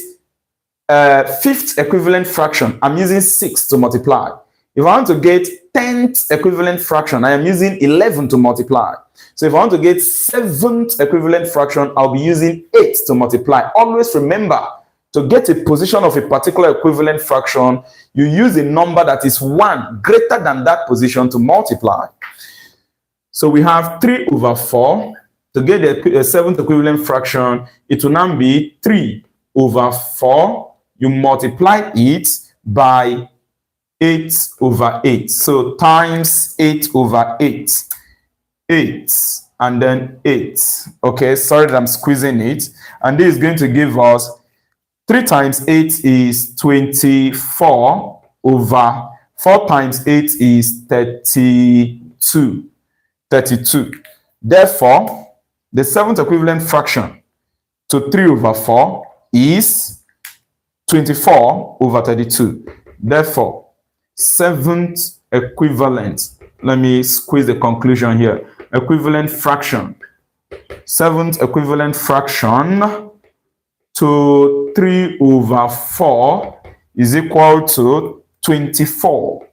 fifth equivalent fraction, I'm using 6 to multiply. If I want to get 10th equivalent fraction, I am using 11 to multiply. So if I want to get 7th equivalent fraction, I'll be using 8 to multiply. Always remember, to get a position of a particular equivalent fraction, you use a number that is 1 greater than that position to multiply. So we have 3 over 4. To get the 7th equivalent fraction, it will now be 3 over 4. You multiply it by 8 over 8. So times 8 over 8. 8 and then 8. Okay, sorry that I'm squeezing it. And this is going to give us 3 times 8 is 24 over 4 times 8 is 32. 32. Therefore, the seventh equivalent fraction to 3 over 4 is 24 over 32. Therefore, seventh equivalent, let me squeeze the conclusion here, equivalent fraction, seventh equivalent fraction to 3 over 4 is equal to 24.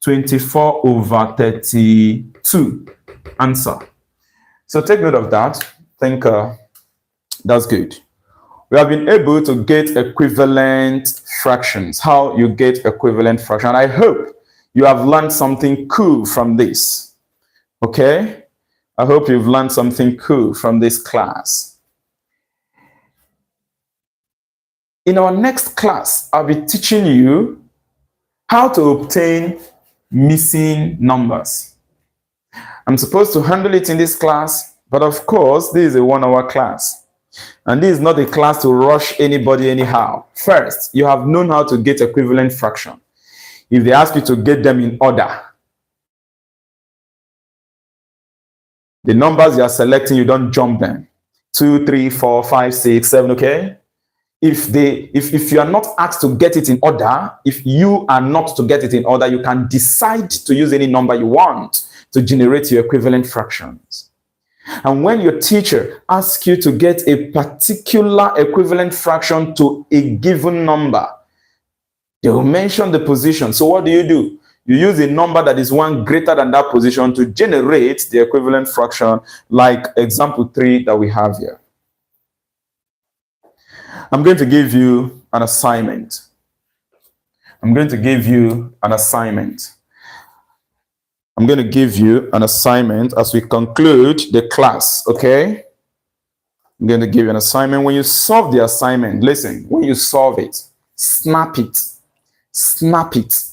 24 over 32. Answer. So take note of that. I think that's good. We have been able to get equivalent fractions, how you get equivalent fraction. I hope you have learned something cool from this. Okay? I hope you've learned something cool from this class. In our next class, I'll be teaching you how to obtain missing numbers. I'm supposed to handle it in this class, but of course, this is a 1-hour class. And this is not a class to rush anybody anyhow. First, you have known how to get equivalent fraction. If they ask you to get them in order, the numbers you are selecting, you don't jump them. 2, 3, 4, 5, 6, 7, okay? If you are not asked to get it in order, if you are not to get it in order, you can decide to use any number you want to generate your equivalent fractions. And when your teacher asks you to get a particular equivalent fraction to a given number, they will mention the position. So what do? You use a number that is 1 greater than that position to generate the equivalent fraction, like example 3 that we have here. I'm going to give you an assignment. I'm going to give you an assignment as we conclude the class, okay? I'm going to give you an assignment. When you solve the assignment, listen, when you solve it, snap it. Snap it.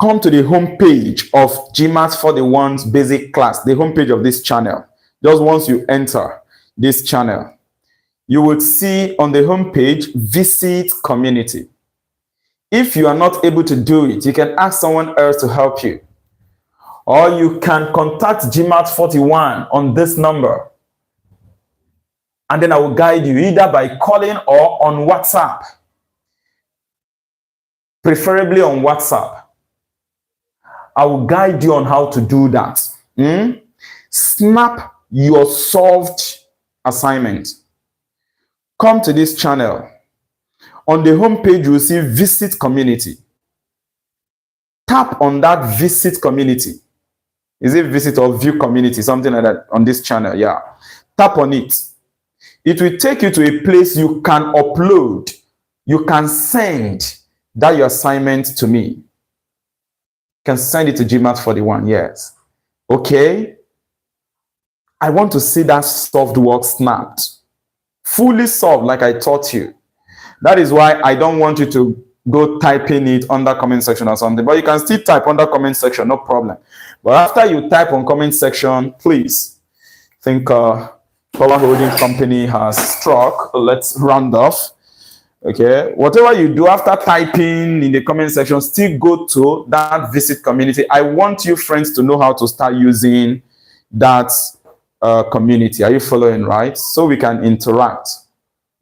Come to the home page of GMAETS41's basic class, the home page of this channel. Just once you enter this channel, you will see on the home page, visit community. If you are not able to do it, you can ask someone else to help you. Or you can contact GMAETS41 on this number. And then I will guide you either by calling or on WhatsApp. Preferably on WhatsApp. I will guide you on how to do that. Snap your solved assignment. Come to this channel. On the home page, you will see visit community. Tap on that visit community. Is it visit or view community? Something like that on this channel. Yeah. Tap on it. It will take you to a place you can upload. You can send that your assignment to me. You can send it to GMAETS41. Yes. Okay. I want to see that solved work snapped. Fully solved like I taught you. That is why I don't want you to go typing it under comment section or something. But you can still type under comment section, no problem. But after you type on comment section, please think Power Holding Company has struck. Let's round off. Okay. Whatever you do after typing in the comment section, still go to that visit community. I want you friends to know how to start using that community. Are you following, right? So we can interact.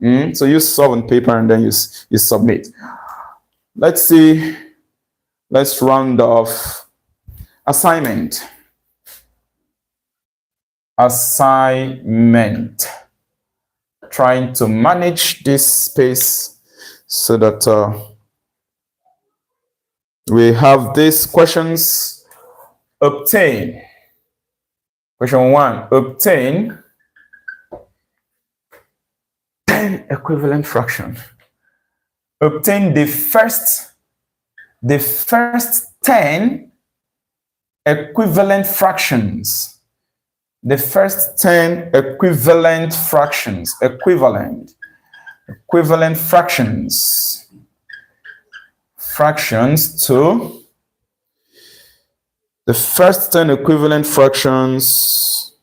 So you solve on paper and then you submit. Let's see. Let's round off. Assignment. Trying to manage this space so that we have these questions. Obtain. Question 1. Obtain 10 equivalent fraction. Obtain the first 10 equivalent fractions. The first 10 equivalent fractions. Equivalent fractions. Fractions to the first 10 equivalent fractions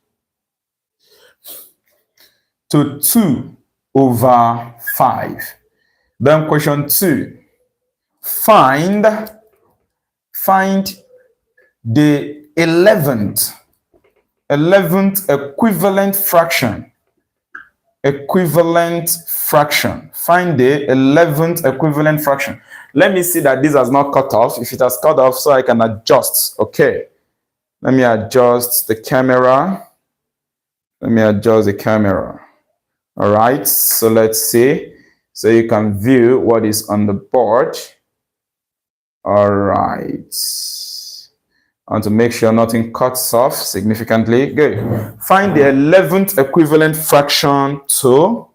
to 2 over 5. Then question 2. Find the 11th equivalent fraction. Find the 11th equivalent fraction. Let me see that this has not cut off. If it has cut off, so I can adjust. Okay. Let me adjust the camera. All right. So let's see. So you can view what is on the board. All right. I want to make sure nothing cuts off significantly. Good. Find the 11th equivalent fraction to.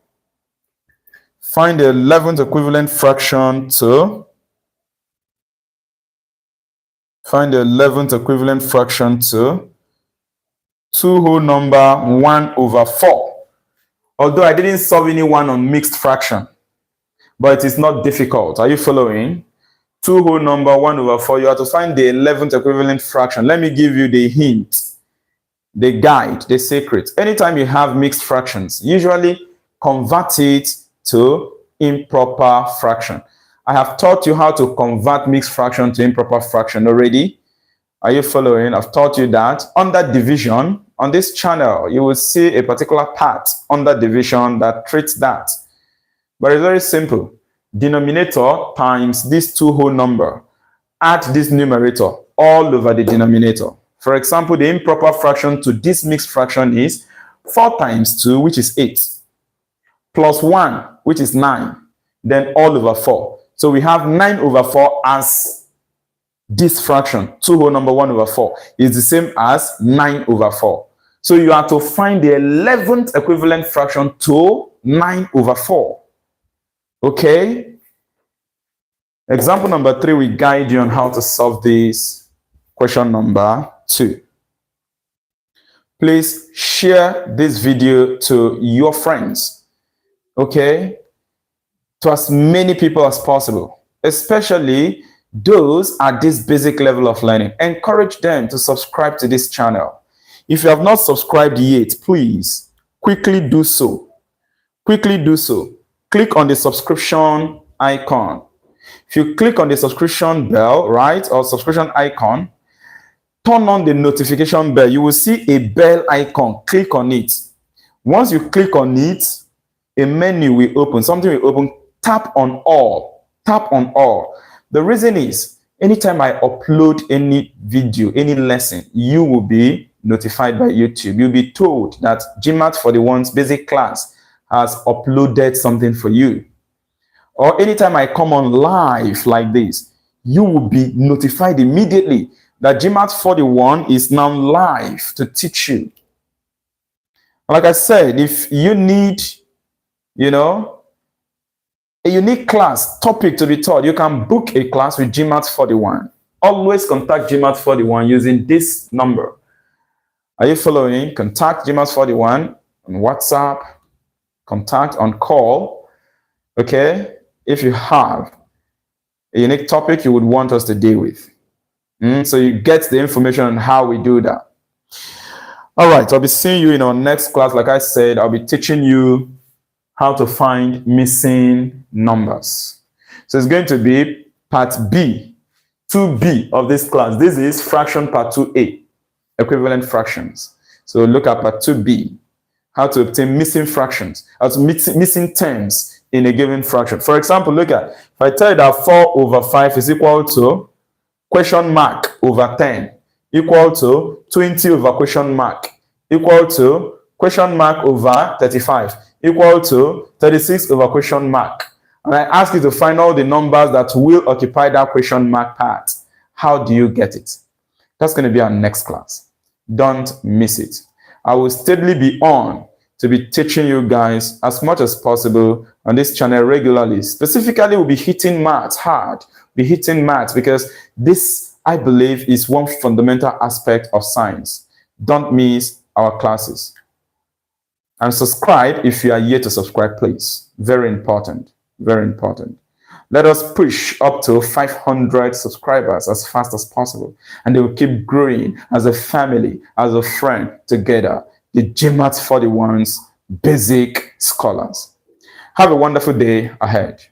Find the 11th equivalent fraction to. Find the 11th equivalent fraction to 2 whole number 1 over 4. Although I didn't solve any one on mixed fraction, but it is not difficult. Are you following? 2 whole number 1 over 4. You have to find the 11th equivalent fraction. Let me give you the hint, the guide, the secret. Anytime you have mixed fractions, usually convert it to improper fraction. I have taught you how to convert mixed fraction to improper fraction already. Are you following? I've taught you that. Under division, on this channel, you will see a particular part under division that treats that. But it's very simple. Denominator times this 2 whole number. Add this numerator all over the denominator. For example, the improper fraction to this mixed fraction is 4 times 2, which is 8, plus 1, which is 9, then all over 4. So we have 9 over 4 as this fraction. 2 whole number 1 over 4 is the same as 9 over 4. So you have to find the 11th equivalent fraction to 9 over 4. Okay? Example number 3 will guide you on how to solve this. Question number 2. Please share this video to your friends. Okay? To as many people as possible, especially those at this basic level of learning. Encourage them to subscribe to this channel. If you have not subscribed yet, please quickly do so. Click on the subscription icon. If you click on the subscription bell, right, or subscription icon, turn on the notification bell. You will see a bell icon. Click on it. Once you click on it, a menu will open. Something will open. Tap on all. The reason is, anytime I upload any video, any lesson, you will be notified by YouTube. You'll be told that GMAETS41's basic class has uploaded something for you. Or anytime I come on live like this, you will be notified immediately that GMAETS41 is now live to teach you. Like I said, if you need, a unique class topic to be taught, you can book a class with GMAETS41. Always contact GMAETS41 using this number. Are you following? Contact GMAETS41 on WhatsApp, contact on call. Okay? If you have a unique topic you would want us to deal with. So you get the information on how we do that. All right, I'll be seeing you in our next class. Like I said, I'll be teaching you how to find missing numbers. So it's going to be part B, 2B of this class. This is fraction part 2A, equivalent fractions. So look at part 2B, how to obtain missing fractions, how to missing terms in a given fraction. For example, look at, if I tell you that 4 over 5 is equal to question mark over 10, equal to 20 over question mark, equal to question mark over 35, equal to 36 over question mark. And I ask you to find all the numbers that will occupy that question mark part. How do you get it? That's going to be our next class. Don't miss it. I will steadily be on to be teaching you guys as much as possible on this channel regularly. Specifically, we'll be hitting maths hard. Because this, I believe, is one fundamental aspect of science. Don't miss our classes. And subscribe if you are yet to subscribe, please. Very important. Let us push up to 500 subscribers as fast as possible. And they will keep growing as a family, as a friend together. The GMAETS41's basic scholars. Have a wonderful day ahead.